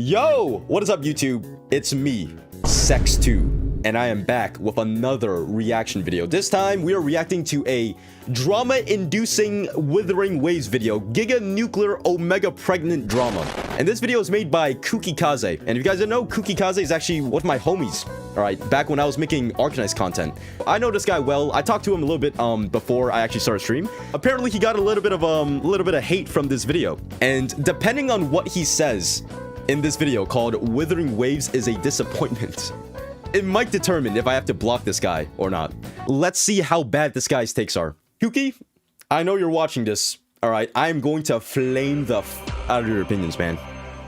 Yo, what is up YouTube? It's me, Sex2, and I am back with another reaction video. This time we are reacting to a drama-inducing Wuthering Waves video, Giga Nuclear Omega Pregnant Drama. And this video is made by Kaze. And if you guys don't know, Kaze is actually one of my homies. Alright, back when I was making Arcanized content. I know this guy well. I talked to him a little bit before I actually started stream. Apparently he got a little bit of hate from this video. And depending on what he says in this video called Wuthering Waves is a Disappointment, it might determine if I have to block this guy or not. Let's see how bad this guy's takes are. Kuki, I know you're watching this. Alright, I'm going to flame the out of your opinions, man.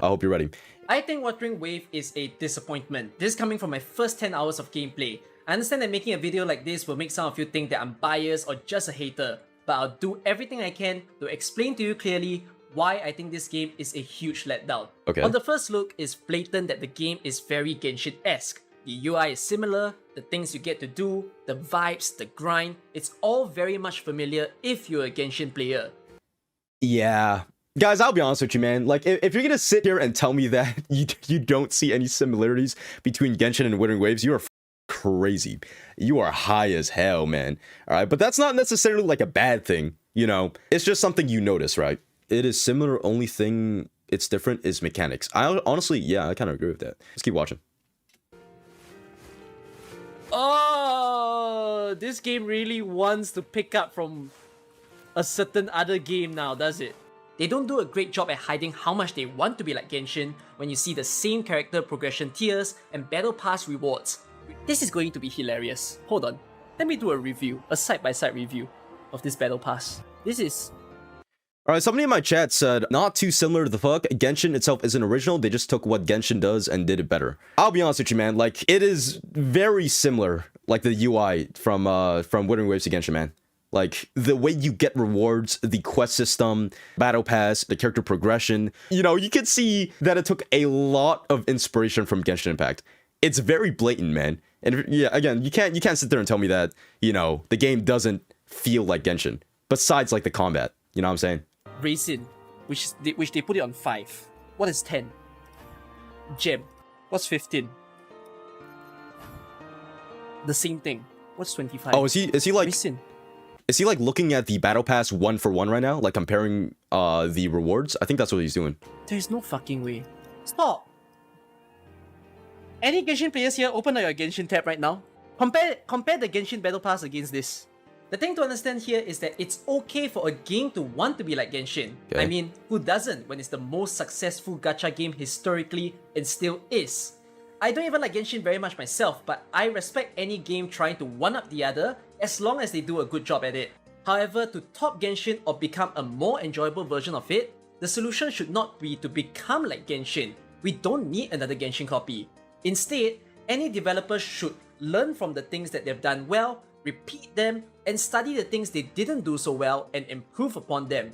I hope you're ready. I think Wuthering Wave is a disappointment. This is coming from my first 10 hours of gameplay. I understand that making a video like this will make some of you think that I'm biased or just a hater, but I'll do everything I can to explain to you clearly why I think this game is a huge letdown. Okay. On the first look, it's blatant that the game is very Genshin-esque. The UI is similar, the things you get to do, the vibes, the grind, it's all very much familiar if you're a Genshin player. Yeah. Guys, I'll be honest with you, man. Like, if you're gonna sit here and tell me that you don't see any similarities between Genshin and Wuthering Waves, you are crazy. You are high as hell, man. Alright, but that's not necessarily like a bad thing, you know? It's just something you notice, right? It is similar, only thing it's different is mechanics. I honestly, yeah, I kind of agree with that. Let's keep watching. Oh, this game really wants to pick up from a certain other game now, does it? They don't do a great job at hiding how much they want to be like Genshin when you see the same character progression tiers and battle pass rewards. This is going to be hilarious. Hold on, let me do a review, a side-by-side review of this battle pass. This is... Alright, somebody in my chat said, not too similar to the fuck. Genshin itself isn't original, they just took what Genshin does and did it better. I'll be honest with you, man, like, it is very similar, like the UI from Wuthering Waves to Genshin, man. Like, the way you get rewards, the quest system, battle pass, the character progression. You know, you can see that it took a lot of inspiration from Genshin Impact. It's very blatant, man. And yeah, again, you can't sit there and tell me that, you know, the game doesn't feel like Genshin. Besides, like, the combat. You know what I'm saying? Raisin, which they put it on 5. What is 10? Gem, what's 15? The same thing. What's 25? Oh, is he like... Raisin. Is he like looking at the battle pass one for one right now? Like comparing the rewards? I think that's what he's doing. There's no fucking way. Stop! Any Genshin players here, open up your Genshin tab right now. Compare the Genshin battle pass against this. The thing to understand here is that it's okay for a game to want to be like Genshin. Okay. I mean, who doesn't when it's the most successful gacha game historically and still is? I don't even like Genshin very much myself, but I respect any game trying to one-up the other as long as they do a good job at it. However, to top Genshin or become a more enjoyable version of it, the solution should not be to become like Genshin. We don't need another Genshin copy. Instead, any developer should learn from the things that they've done well, repeat them, and study the things they didn't do so well and improve upon them.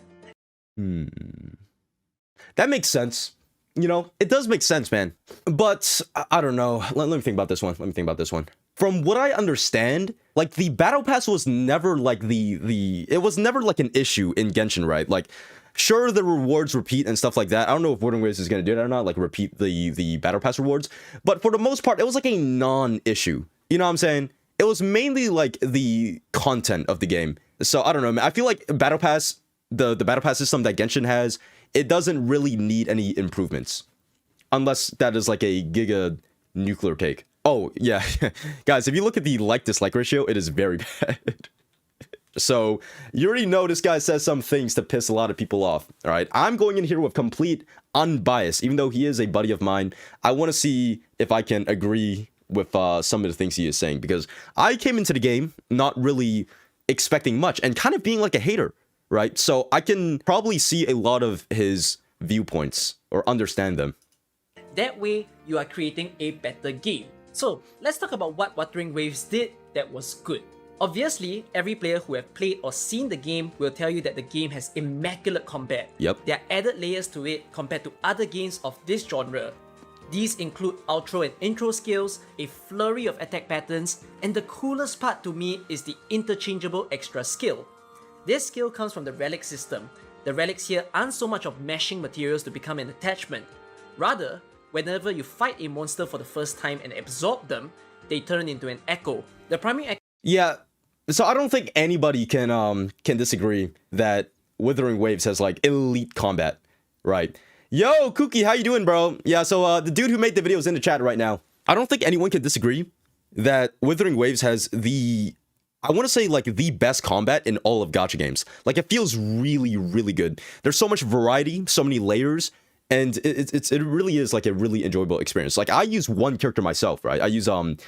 That makes sense. You know, it does make sense, man. But I don't know. Let me think about this one. From what I understand, like the battle pass was never like it was never like an issue in Genshin, right? Like, sure, the rewards repeat and stuff like that. I don't know if Wuthering Waves is gonna do that or not, like repeat the battle pass rewards. But for the most part, it was like a non-issue. You know what I'm saying? It was mainly like the content of the game. So I don't know, man. I feel like battle pass, the battle pass system that Genshin has, it doesn't really need any improvements. Unless that is like a giga nuclear take. Oh, yeah. Guys, if you look at the like-dislike ratio, it is very bad. So, you already know this guy says some things to piss a lot of people off. Alright, I'm going in here with complete unbiased. Even though he is a buddy of mine, I want to see if I can agree with some of the things he is saying. Because I came into the game not really expecting much and kind of being like a hater. Right? So I can probably see a lot of his viewpoints or understand them. That way, you are creating a better game. So, let's talk about what Wuthering Waves did that was good. Obviously, every player who have played or seen the game will tell you that the game has immaculate combat. Yep. There are added layers to it compared to other games of this genre. These include outro and intro skills, a flurry of attack patterns, and the coolest part to me is the interchangeable extra skill. This skill comes from the relic system. The relics here aren't so much of mashing materials to become an attachment. Rather, whenever you fight a monster for the first time and absorb them, they turn into an echo. The priming echo Yeah, so I don't think anybody can disagree that Wuthering Waves has like elite combat, right? Yo, Kookie, how you doing, bro? Yeah, so the dude who made the video is in the chat right now. I don't think anyone can disagree that Wuthering Waves has I want to say like the best combat in all of gacha games. Like it feels really, really good. There's so much variety, so many layers, and it really is like a really enjoyable experience. Like I use one character myself, right? I use Yanqing.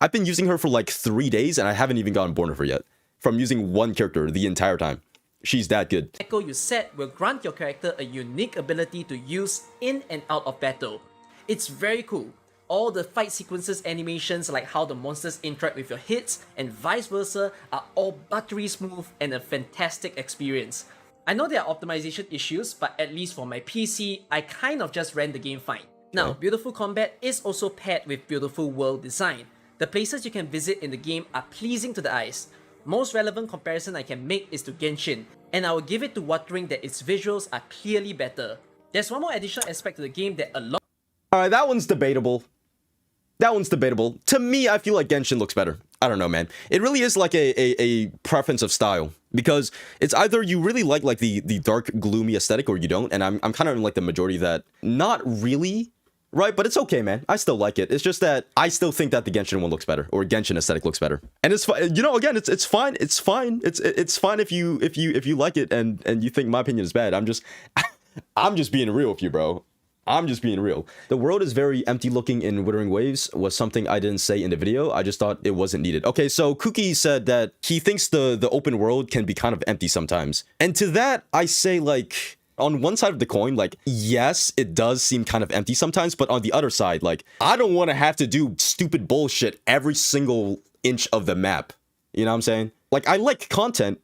I've been using her for like 3 days, and I haven't even gotten born of her yet. From using one character the entire time. She's that good. echo you set will grant your character a unique ability to use in and out of battle. It's very cool. All the fight sequences, animations, like how the monsters interact with your hits and vice versa, are all buttery smooth and a fantastic experience. I know there are optimization issues, but at least for my PC, I kind of just ran the game fine. Now, beautiful combat is also paired with beautiful world design. The places you can visit in the game are pleasing to the eyes. Most relevant comparison I can make is to Genshin, and I will give it to Wuthering that its visuals are clearly better. There's one more additional aspect to the game that a lot Alright, that one's debatable. To me, I feel like Genshin looks better. I don't know, man. It really is like a preference of style. Because it's either you really like the dark, gloomy aesthetic or you don't. And I'm kind of in like the majority of that. Not really, right? But it's okay, man. I still like it. It's just that I still think that the Genshin one looks better. Or Genshin aesthetic looks better. And it's fine. You know, again, it's fine. It's fine. It's fine if you like it and you think my opinion is bad. I'm just being real with you, bro. I'm just being real. The world is very empty looking in Wuthering Waves was something I didn't say in the video. I just thought it wasn't needed. Okay, so Cookie said that he thinks the open world can be kind of empty sometimes. And to that, I say like, on one side of the coin, like, yes, it does seem kind of empty sometimes, but on the other side, like, I don't want to have to do stupid bullshit every single inch of the map. You know what I'm saying? Like, I like content,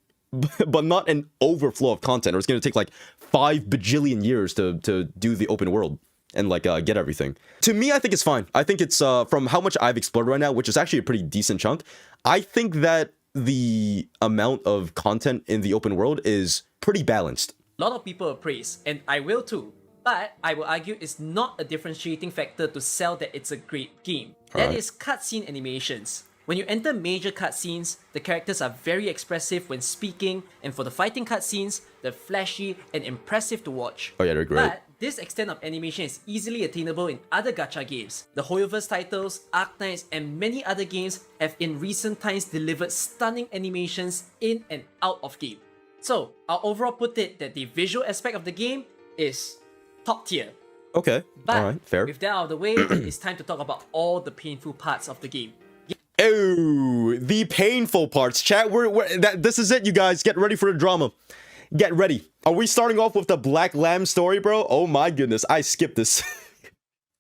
but not an overflow of content, or it's going to take like 5 bajillion years to do the open world and like get everything. To me, I think it's fine. I think it's from how much I've explored right now, which is actually a pretty decent chunk. I think that the amount of content in the open world is pretty balanced. A lot of people praise, and I will too. But I will argue it's not a differentiating factor to sell that it's a great game. That is cutscene animations. When you enter major cutscenes, the characters are very expressive when speaking, and for the fighting cutscenes, they're flashy and impressive to watch. Oh yeah, they're great. But this extent of animation is easily attainable in other gacha games. The Hoyoverse titles, Arknights, and many other games have in recent times delivered stunning animations in and out of game. So, I'll overall put it that the visual aspect of the game is top tier. Okay, But alright, fair. with that out of the way, it's time to talk about all the painful parts of the game. Oh, the painful parts. Chat, this is it, you guys. Get ready for the drama. Get ready. Are we starting off with the Black Lamb story, bro? Oh my goodness, I skipped this.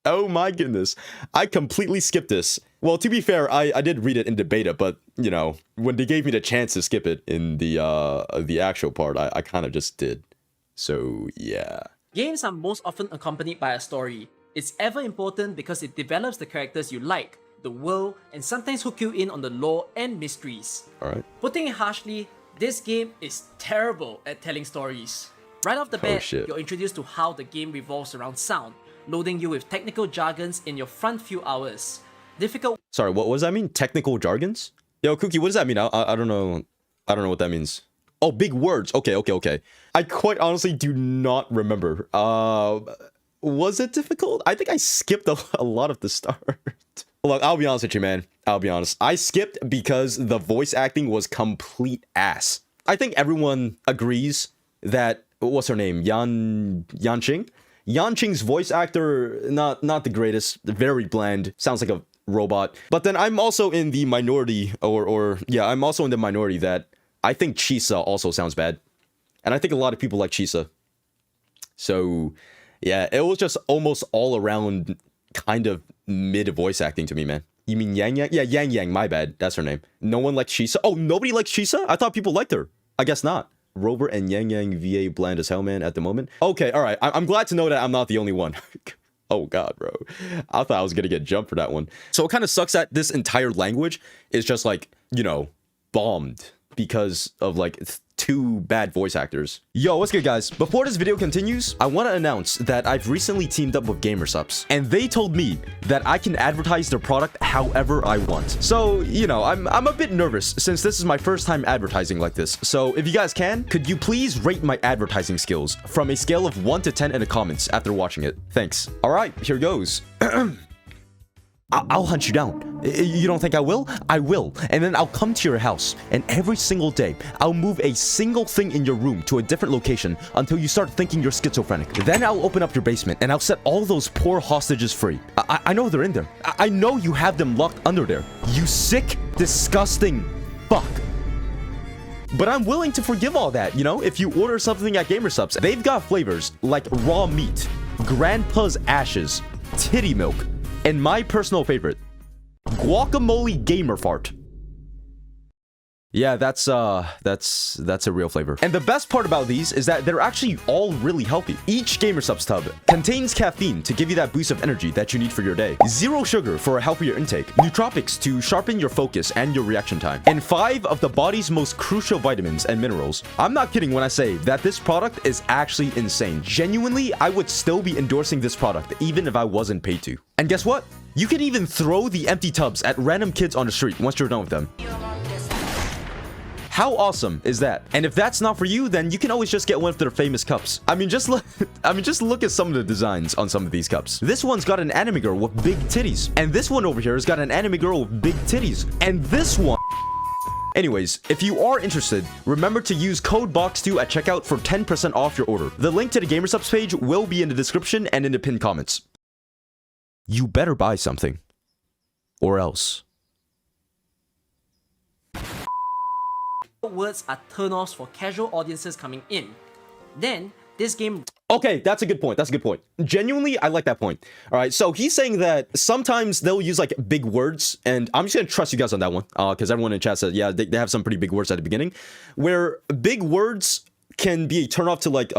Oh my goodness. I completely skipped this. Well, to be fair, I did read it in the beta, but, you know, when they gave me the chance to skip it in the actual part, I kind of just did. So, yeah. Games are most often accompanied by a story. It's ever important because it develops the characters you like, the world, and sometimes hook you in on the lore and mysteries. Alright. Putting it harshly, this game is terrible at telling stories. Right off the bat, you're introduced to how the game revolves around sound, loading you with technical jargons in your front few hours. Difficult. Sorry, what does that mean? Technical jargons? Yo, Cookie, what does that mean? I don't know. I don't know what that means. Oh, big words. Okay. I quite honestly do not remember. Was it difficult? I think I skipped a lot of the start. Look, I'll be honest with you, man. I'll be honest. I skipped because the voice acting was complete ass. I think everyone agrees that, what's her name? Yanqing? Yanqing's voice actor, not the greatest, very bland, sounds like a robot. But then I'm also in the minority, I'm also in the minority that I think Chisa also sounds bad. And I think a lot of people like Chisa. So, yeah, it was just almost all around kind of mid voice acting to me, man. You mean Yang Yang? Yeah, Yang Yang, my bad. That's her name. No one likes Chisa? Oh, nobody likes Chisa? I thought people liked her. I guess not. Rover and Yang Yang VA bland as hell, man, at the moment. Okay, alright. I'm glad to know that I'm not the only one. Oh god, bro. I thought I was gonna get jumped for that one. So it kind of sucks that this entire language is just like, you know, bombed because of like two bad voice actors. Yo, what's good, guys? Before this video continues, I want to announce that I've recently teamed up with GamerSupps, and they told me that I can advertise their product however I want. So, you know, I'm a bit nervous since this is my first time advertising like this. So if you guys can, could you please rate my advertising skills from a scale of 1 to 10 in the comments after watching it? Thanks. All right, here goes. I'll hunt you down. You don't think I will? I will. And then I'll come to your house, and every single day, I'll move a single thing in your room to a different location until you start thinking you're schizophrenic. Then I'll open up your basement, and I'll set all those poor hostages free. I know they're in there. I know you have them locked under there. You sick, disgusting fuck. But I'm willing to forgive all that, you know? If you order something at GamerSupps, they've got flavors like raw meat, grandpa's ashes, titty milk, and my personal favorite, guacamole gamer fart. Yeah, that's a real flavor. And the best part about these is that they're actually all really healthy. Each GamerSupps tub contains caffeine to give you that boost of energy that you need for your day, 0 sugar for a healthier intake, nootropics to sharpen your focus and your reaction time, and 5 of the body's most crucial vitamins and minerals. I'm not kidding when I say that this product is actually insane. Genuinely, I would still be endorsing this product even if I wasn't paid to. And guess what? You can even throw the empty tubs at random kids on the street once you're done with them. How awesome is that? And if that's not for you, then you can always just get one of their famous cups. I mean, just look at some of the designs on some of these cups. This one's got an anime girl with big titties, and this one over here has got an anime girl with big titties, and this one. Anyways, if you are interested, remember to use code BOX2 at checkout for 10% off your order. The link to the GamerSupps page will be in the description and in the pinned comments. You better buy something, or else. Words are turn-offs for casual audiences coming in. Then, this game... Okay, that's a good point. That's a good point. Genuinely, I like that point. All right, so he's saying that sometimes they'll use like big words, and I'm just gonna trust you guys on that one, because everyone in chat said, yeah, they have some pretty big words at the beginning, where big words can be a turn-off to like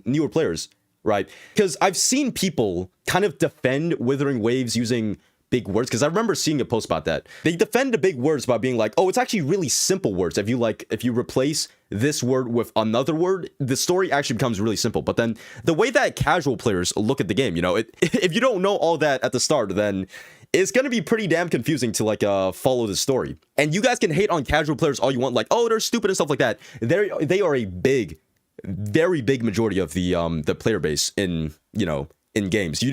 newer players, right? Because I've seen people kind of defend Wuthering Waves using big words, because I remember seeing a post about that. They defend the big words by being like, oh, it's actually really simple words. If you replace this word with another word, the story actually becomes really simple. But then the way that casual players look at the game, you know, if you don't know all that at the start, then it's gonna be pretty damn confusing to like follow the story. And you guys can hate on casual players all you want, like, oh, they're stupid and stuff like that. They are a big, very big majority of the player base in, you know, in games.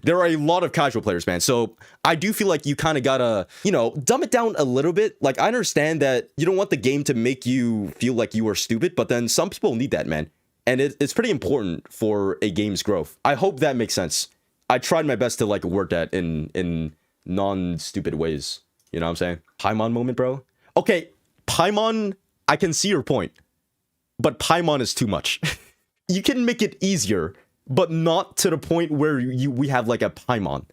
There are a lot of casual players, man. So I do feel like you kind of gotta, you know, dumb it down a little bit. Like, I understand that you don't want the game to make you feel like you are stupid, but then some people need that, man. And it's pretty important for a game's growth. I hope that makes sense. I tried my best to like word that in non-stupid ways. You know what I'm saying? Paimon moment, bro. Okay, Paimon, I can see your point, but Paimon is too much. You can make it easier, but not to the point where we have like a Paimon,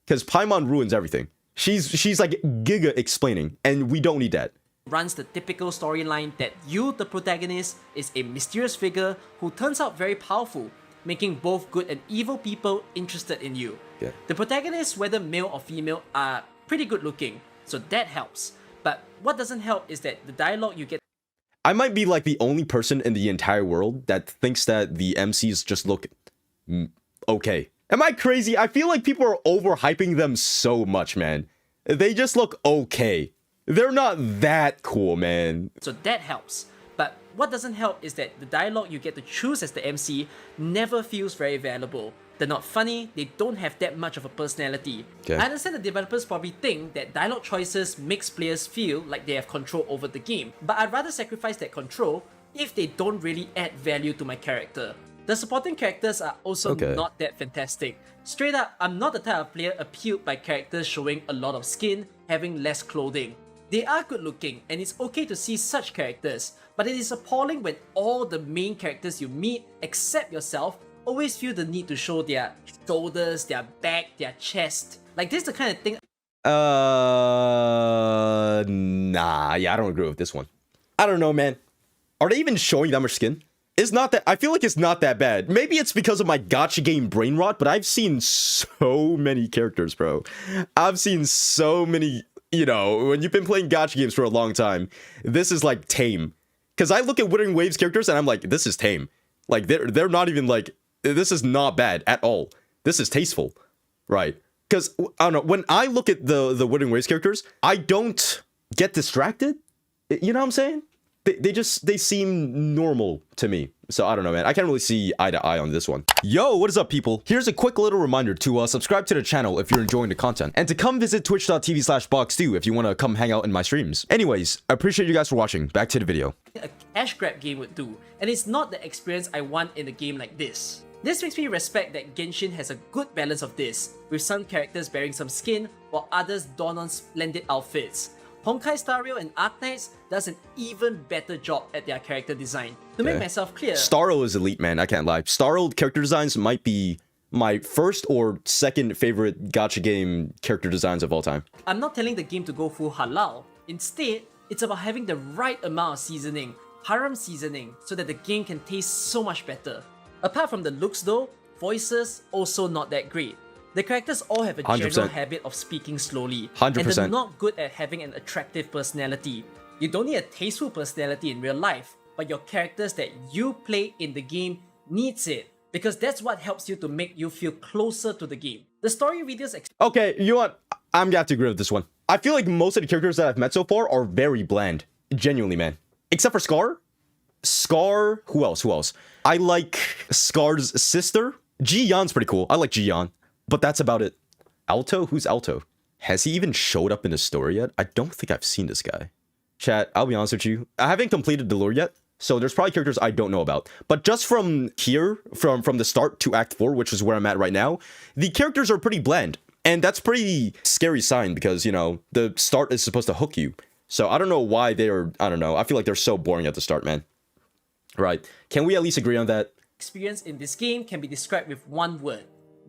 because Paimon ruins everything. She's like giga explaining, and we don't need that. Runs the typical storyline that you, the protagonist, is a mysterious figure who turns out very powerful, making both good and evil people interested in you. Yeah. The protagonists, whether male or female, are pretty good looking, so that helps. But what doesn't help is that the dialogue you get... I might be like the only person in the entire world that thinks that the MCs just look okay. Am I crazy? I feel like people are overhyping them so much, man. They just look okay. They're not that cool, man. So that helps. But what doesn't help is that the dialogue you get to choose as the MC never feels very valuable. They're not funny, they don't have that much of a personality. Okay. I understand the developers probably think that dialogue choices makes players feel like they have control over the game, but I'd rather sacrifice that control if they don't really add value to my character. The supporting characters are also not that fantastic. Straight up, I'm not the type of player appealed by characters showing a lot of skin, having less clothing. They are good looking, and it's okay to see such characters, but it is appalling when all the main characters you meet, except yourself, always feel the need to show their shoulders, their back, their chest. Like, this is the kind of thing... Nah, yeah, I don't agree with this one. I don't know, man. Are they even showing that much skin? It's not that... I feel like it's not that bad. Maybe it's because of my gacha game brain rot, but I've seen so many characters, bro. I've seen so many... You know, when you've been playing gacha games for a long time, this is like tame Because I look at Wuthering Waves characters and I'm like, this is tame. Like, they're not even like, this is not bad at all. This is tasteful, right? Because, I don't know, when I look at the Wuthering Waves characters, I don't get distracted. You know what I'm saying? They seem normal to me. So I don't know, man. I can't really see eye to eye on this one. Yo, what is up, people? Here's a quick little reminder to subscribe to the channel if you're enjoying the content, and to come visit twitch.tv/boxstew if you want to come hang out in my streams. Anyways, I appreciate you guys for watching. Back to the video. A cash grab game would do, and it's not the experience I want in a game like this. This makes me respect that Genshin has a good balance of this, with some characters bearing some skin, while others don on splendid outfits. Honkai Star Rail and Arknights does an even better job at their character design. To make myself clear, Star Rail is elite, man. I can't lie. Star Rail character designs might be my first or second favorite gacha game character designs of all time. I'm not telling the game to go full halal. Instead, it's about having the right amount of seasoning, haram seasoning, so that the game can taste so much better. Apart from the looks though, voices also not that great. The characters all have a 100%. general habit of speaking slowly, 100%. and they're not good at having an attractive personality. You don't need a tasteful personality in real life, but your characters that you play in the game needs it, because that's what helps you to make you feel closer to the game. The story videos Okay, you know what? I'm gonna have to agree with this one. I feel like most of the characters that I've met so far are very bland. Genuinely, man. Except for Scar. Scar, who else? I like Scar's sister. Ji-Yeon's pretty cool. I like Ji-Yeon. But that's about it. Alto? Who's Alto? Has he even showed up in the story yet? I don't think I've seen this guy. Chat, I'll be honest with you. I haven't completed the lore yet, so there's probably characters I don't know about. But just from here, from the start to Act 4, which is where I'm at right now, the characters are pretty bland. And that's pretty scary sign because, you know, the start is supposed to hook you. So I don't know why they're, I don't know. I feel like they're so boring at the start, man. Right. Can we at least agree on that? experience in this game can be described with one word: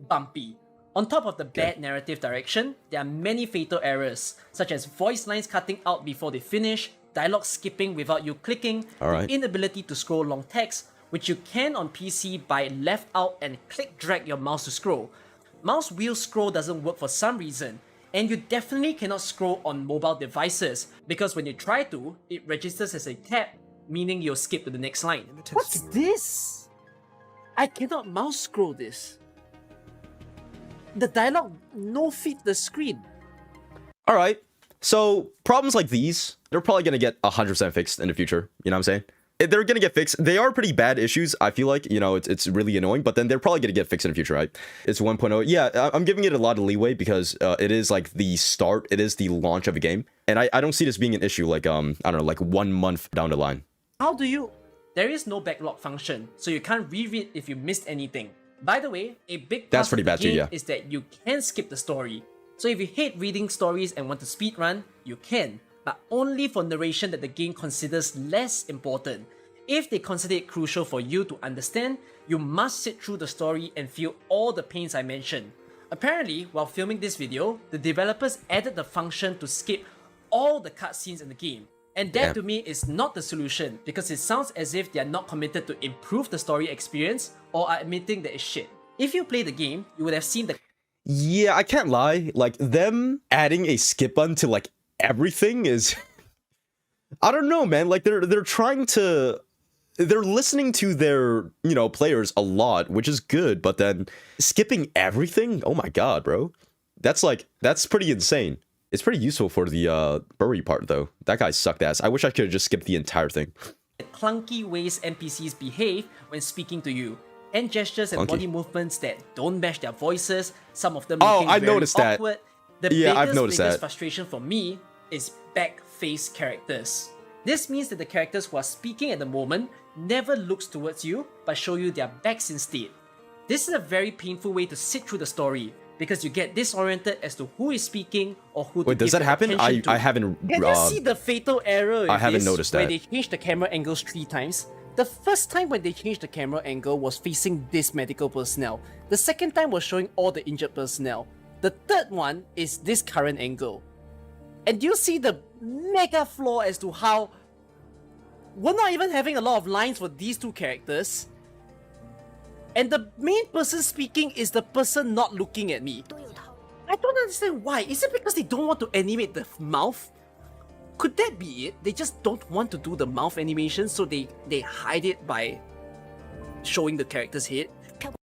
bumpy. On top of the bad narrative direction, there are many fatal errors, such as voice lines cutting out before they finish, dialogue skipping without you clicking, the inability to scroll long text, which you can on PC by left out and click drag your mouse to scroll. Mouse wheel scroll doesn't work for some reason, and you definitely cannot scroll on mobile devices, because when you try to, it registers as a tab, meaning you'll skip to the next line. What's this? I cannot mouse scroll this. The dialogue no fit the screen. Alright, so problems like these, they're probably gonna get 100% fixed in the future, you know what I'm saying? They're gonna get fixed. They are pretty bad issues, I feel like, you know, it's really annoying, but then they're probably gonna get fixed in the future, right? It's 1.0. Yeah, I'm giving it a lot of leeway because it is like the start, it is the launch of a game, and I don't see this being an issue like, I don't know, like 1 month down the line. How do you... There is no backlog function, so you can't reread if you missed anything. By the way, a big plus of the game is that you can skip the story. So if you hate reading stories and want to speedrun, you can, but only for narration that the game considers less important. If they consider it crucial for you to understand, you must sit through the story and feel all the pains I mentioned. Apparently, while filming this video, the developers added the function to skip all the cutscenes in the game. And that to me is not the solution, because it sounds as if they are not committed to improve the story experience or are admitting that it's shit. If you play the game, you would have seen the... Yeah, I can't lie, like them adding a skip button to like everything is... I don't know, man, like they're trying to... They're listening to their, you know, players a lot, which is good, but then skipping everything? Oh my god, bro. That's pretty insane. It's pretty useful for the Bury part, though. That guy sucked ass. I wish I could have just skipped the entire thing. The clunky ways NPCs behave when speaking to you. Hand gestures and body movements that don't match their voices. Some of them I noticed awkward. That. The I've noticed that. Frustration for me is back-face characters. This means that the characters who are speaking at the moment never looks towards you, but show you their backs instead. This is a very painful way to sit through the story, because you get disoriented as to who is speaking or who to give does that happen? attention to. I haven't... Can you see the fatal error in I haven't noticed that. where they changed the camera angles 3 times? The first time when they changed the camera angle was facing this medical personnel. The second time was showing all the injured personnel. The third one is this current angle. And you see the mega flaw as to how we're not even having a lot of lines for these 2 characters. And the main person speaking is the person not looking at me. I don't understand why. Is it because they don't want to animate the mouth? Could that be it? They just don't want to do the mouth animation, so they hide it by showing the character's head.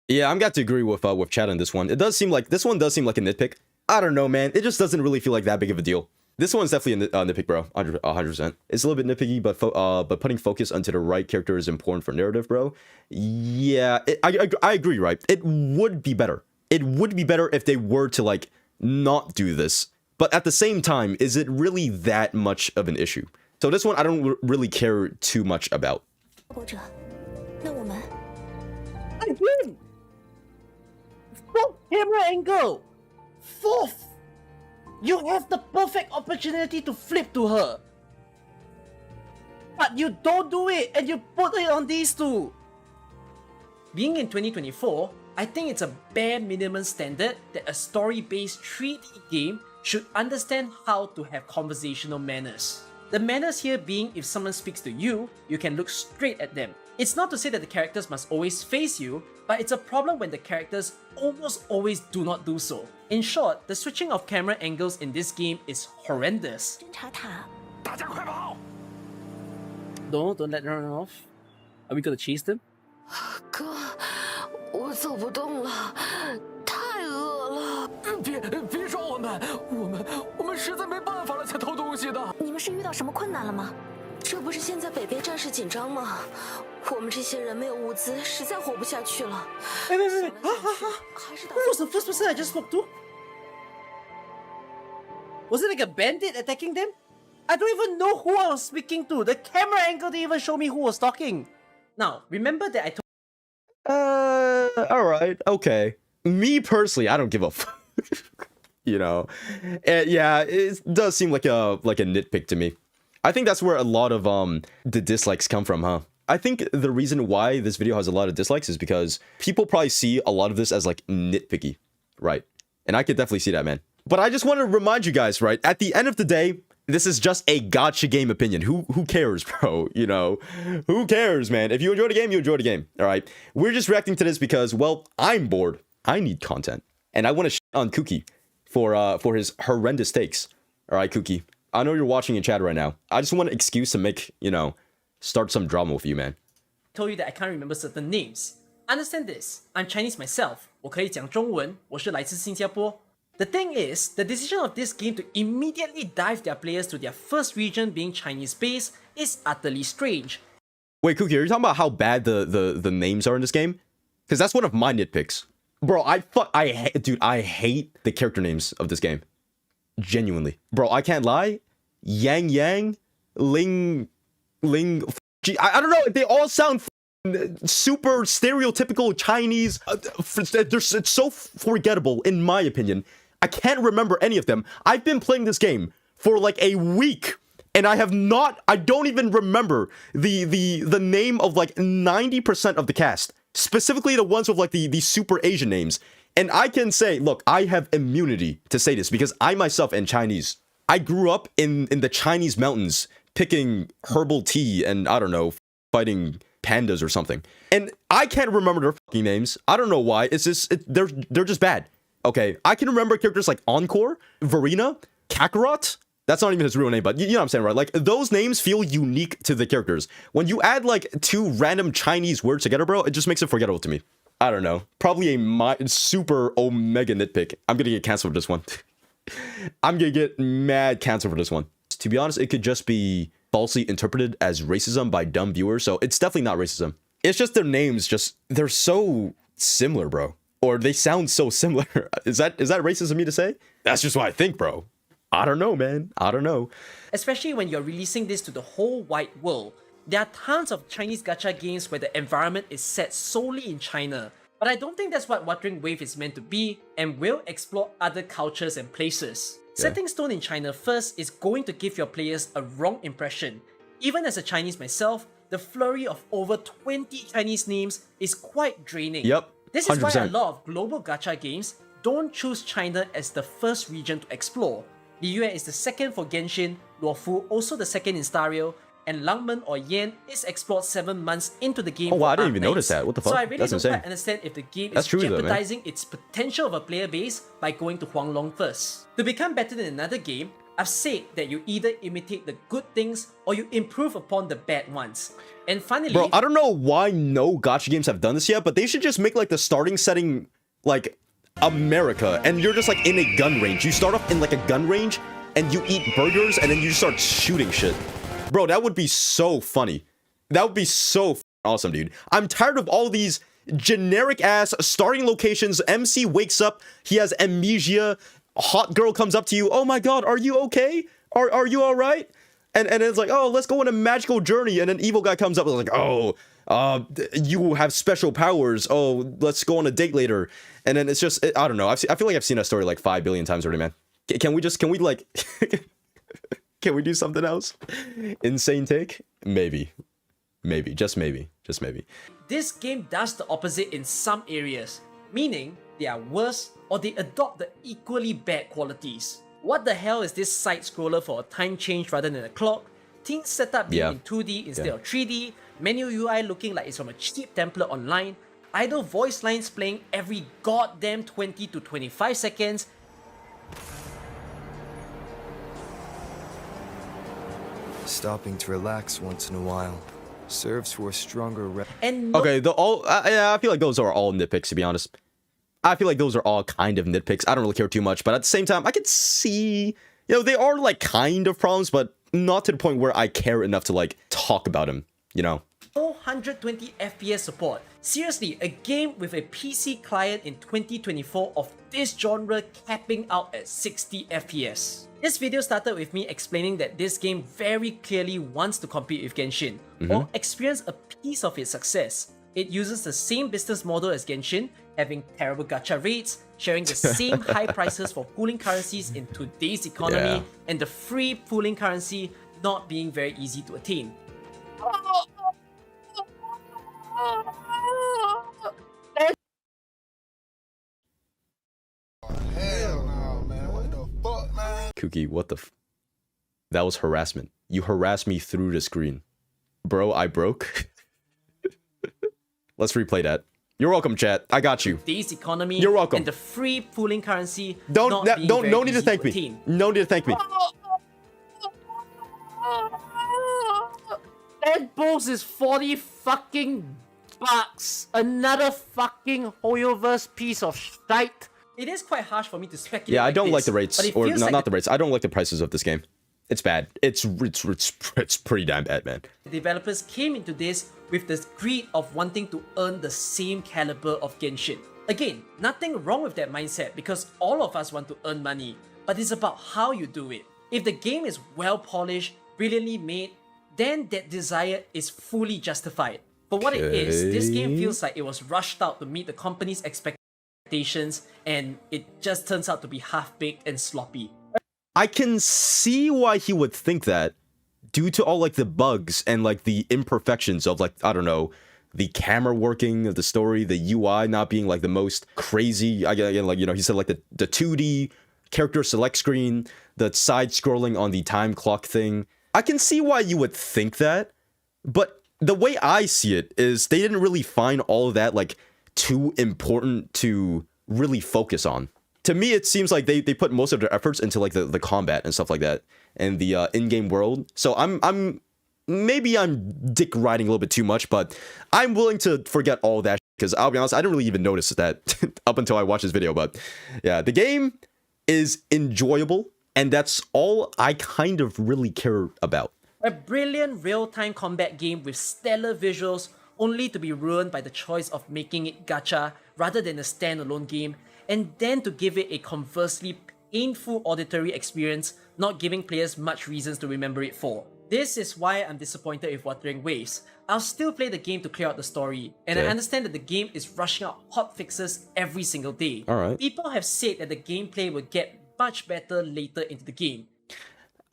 Yeah, I'm got to agree with Chad on this one. This one does seem like a nitpick. I don't know, man. It just doesn't really feel like that big of a deal. This one's definitely a nitpick, bro. 100%. It's a little bit nitpicky, but putting focus onto the right character is important for narrative, bro. Yeah, I agree, right? It would be better. It would be better if they were to, like, not do this. But at the same time, is it really that much of an issue? So this one, I don't really care too much about. Again! Fourth camera angle! Fourth! You have the perfect opportunity to flip to her. But you don't do it, and you put it on these two. Being in 2024, I think it's a bare minimum standard that a story-based 3D game should understand how to have conversational manners. The manners here being if someone speaks to you, you can look straight at them. It's not to say that the characters must always face you, but it's a problem when the characters almost always do not do so. In short, the switching of camera angles in this game is horrendous. No, don't let them run off. Are we gonna chase them? 哥，我走不动了，太饿了。别抓我们，我们实在没办法了才偷东西的。你们是遇到什么困难了吗？这不是现在北边战事紧张吗？我们这些人没有物资，实在活不下去了。Wait. 还是打 Who was the first person I just spoke to? Was it like a bandit attacking them? I don't even know who I was speaking to. The camera angle didn't even show me who was talking. Now, remember that I told Alright, okay. Me personally, I don't give a fuck. You know? Yeah, it does seem like a nitpick to me. I think that's where a lot of the dislikes come from, huh? I think the reason why this video has a lot of dislikes is because people probably see a lot of this as like nitpicky, right? And I could definitely see that, man. But I just want to remind you guys, right? At the end of the day, this is just a gacha game opinion. Who cares, bro? You know, who cares, man? If you enjoy the game, you enjoy the game. All right. We're just reacting to this because, well, I'm bored. I need content, and I want to shit on Kuki for his horrendous takes. All right, Kuki. I know you're watching in chat right now. I just want an excuse to make, you know, start some drama with you, man. told you that I can't remember certain names. Understand this, I'm Chinese myself. 我可以讲中文，我是来自新加坡。The thing is, the decision of this game to immediately dive their players to their first region being Chinese based is utterly strange. Wait, Kuki, are you talking about how bad the names are in this game? Because that's one of my nitpicks. Bro, I hate the character names of this game. Genuinely. Bro, I can't lie. Yang, Ling, I don't know, they all sound super stereotypical Chinese. It's so forgettable, in my opinion. I can't remember any of them. I've been playing this game for like a week, and I don't even remember the name of like 90% of the cast. Specifically the ones with like the super Asian names. And I can say, look, I have immunity to say this because I myself am Chinese. I grew up in the Chinese mountains picking herbal tea and, I don't know, fighting pandas or something. And I can't remember their fucking names. I don't know why. It's just, they're just bad. Okay, I can remember characters like Encore, Verena, Kakarot. That's not even his real name, but you know what I'm saying, right? Like, those names feel unique to the characters. When you add, like, two random Chinese words together, bro, it just makes it forgettable to me. I don't know. Probably a super omega nitpick. I'm gonna get canceled for this one. I'm gonna get mad canceled for this one. To be honest, it could just be falsely interpreted as racism by dumb viewers, so it's definitely not racism. It's just their names they're so similar, bro. Or they sound so similar. Is that racist of me to say? That's just what I think, bro. I don't know, man. I don't know. Especially when you're releasing this to the whole wide world. There are tons of Chinese gacha games where the environment is set solely in China, but I don't think that's what Wuthering Wave is meant to be, and will explore other cultures and places. Yeah. Setting stone in China first is going to give your players a wrong impression. Even as a Chinese myself, the flurry of over 20 Chinese names is quite draining. Yep. This is why a 100%. lot of global gacha games don't choose China as the first region to explore. Liyue is the second for Genshin, Luofu also the second in Stario, and Langmen or Yan is explored 7 months into the game. Oh, wow, for I didn't even Arc notice Knights. that. What the fuck? So I really That's don't insane. quite understand if the game That's is true though, man. jeopardizing its potential of a player base by going to Huanglong first. To become better than another game, I've said that you either imitate the good things or you improve upon the bad ones. And finally, Bro, I don't know why no gacha games have done this yet, but they should just make like the starting setting like America, and you're just like in a gun range. You start off in like a gun range and you eat burgers and then you just start shooting shit. Bro, that would be so funny. That would be so awesome, dude. I'm tired of all these generic ass starting locations. MC wakes up, he has amnesia, hot girl comes up to you, oh my god, are you okay? Are you alright? And it's like, oh, let's go on a magical journey, and then evil guy comes up and like, oh, you have special powers, oh, let's go on a date later. And then it's just, I don't know, I feel like I've seen that story like 5 billion times already, man. Can we like can we do something else? Insane take? Maybe, just maybe. this game does the opposite in some areas, meaning they are worse or they adopt the equally bad qualities. What the hell is this side scroller for a time change rather than a clock? Things set up being in 2D instead of 3D, menu UI looking like it's from a cheap template online, idle voice lines playing every goddamn 20 to 25 seconds. Stopping to relax once in a while serves for a stronger And Okay, I feel like those are all nitpicks, to be honest. I feel like those are all kind of nitpicks. I don't really care too much, but at the same time, I can see, you know, they are like kind of problems, but not to the point where I care enough to like talk about them, you know? 120 FPS support. Seriously, a game with a PC client in 2024 of this genre capping out at 60 FPS. This video started with me explaining that this game very clearly wants to compete with Genshin, or experience a piece of its success. It uses the same business model as Genshin, having terrible gacha rates, sharing the same high prices for pooling currencies in today's economy, and the free pooling currency not being very easy to attain. Kuki, what the that was harassment. You harassed me through the screen. Bro, I broke. Let's replay that. You're welcome, chat. I got you. Today's economy, you're welcome. And the free pooling currency no need to thank me. attain. No need to thank me. That boss is 40 fucking bucks. Another fucking Hoyoverse piece of shite. It is quite harsh for me to speculate. Yeah, I don't like the this, rates, or not the rates. I don't like the prices of this game. It's bad. It's pretty damn bad, man. The developers came into this with the greed of wanting to earn the same caliber of Genshin. Again, nothing wrong with that mindset because all of us want to earn money, but it's about how you do it. If the game is well polished, brilliantly made, then that desire is fully justified. For what it is, this game feels like it was rushed out to meet the company's expectations, and it just turns out to be half-baked and sloppy. I can see why he would think that, due to all like the bugs and like the imperfections of like, I don't know, the camera working of the story, the UI not being like the most crazy. Again, like, you know, he said like the 2D character select screen, the side scrolling on the time clock thing. I can see why you would think that, but the way I see it is they didn't really find all of that like too important to really focus on. To me, it seems like they put most of their efforts into like the combat and stuff like that and the in-game world. So I'm maybe I'm dick riding a little bit too much, but I'm willing to forget all that because I'll be honest, I didn't really even notice that up until I watched this video. But yeah, the game is enjoyable, and that's all I kind of really care about. A brilliant real-time combat game with stellar visuals, only to be ruined by the choice of making it gacha rather than a standalone game, and then to give it a conversely painful auditory experience, not giving players much reasons to remember it for. This is why I'm disappointed with Wuthering Waves. I'll still play the game to clear out the story, and I understand that the game is rushing out hot fixes every single day. Alright. People have said that the gameplay will get much better later into the game.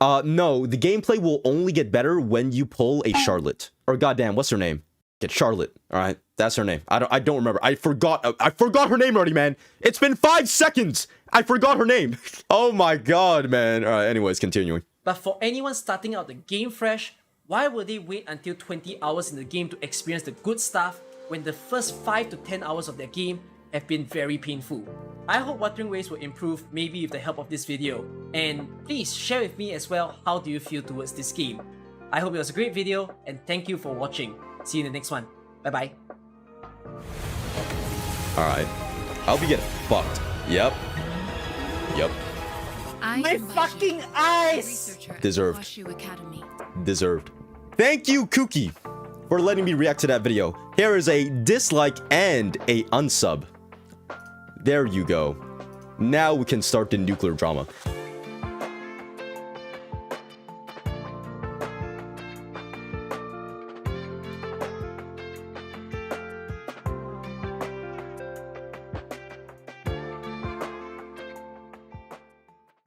No, the gameplay will only get better when you pull a Charlotte. Or goddamn, what's her name? Get Charlotte. All right, that's her name. I don't remember. I forgot her name already, man. It's been 5 seconds. I forgot her name. Oh my god, man. All right, anyways, continuing. But for anyone starting out the game fresh, why would they wait until 20 hours in the game to experience the good stuff when the first 5 to 10 hours of their game have been very painful? I hope Wuthering Waves will improve, maybe with the help of this video. And please share with me as well, how do you feel towards this game? I hope it was a great video, and thank you for watching. See you in the next one. Bye bye. Alright. I hope you get fucked. Yep. Yep. My fucking eyes! Deserved. Deserved. Thank you, Kookie, for letting me react to that video. Here is a dislike and a unsub. There you go. Now we can start the nuclear drama.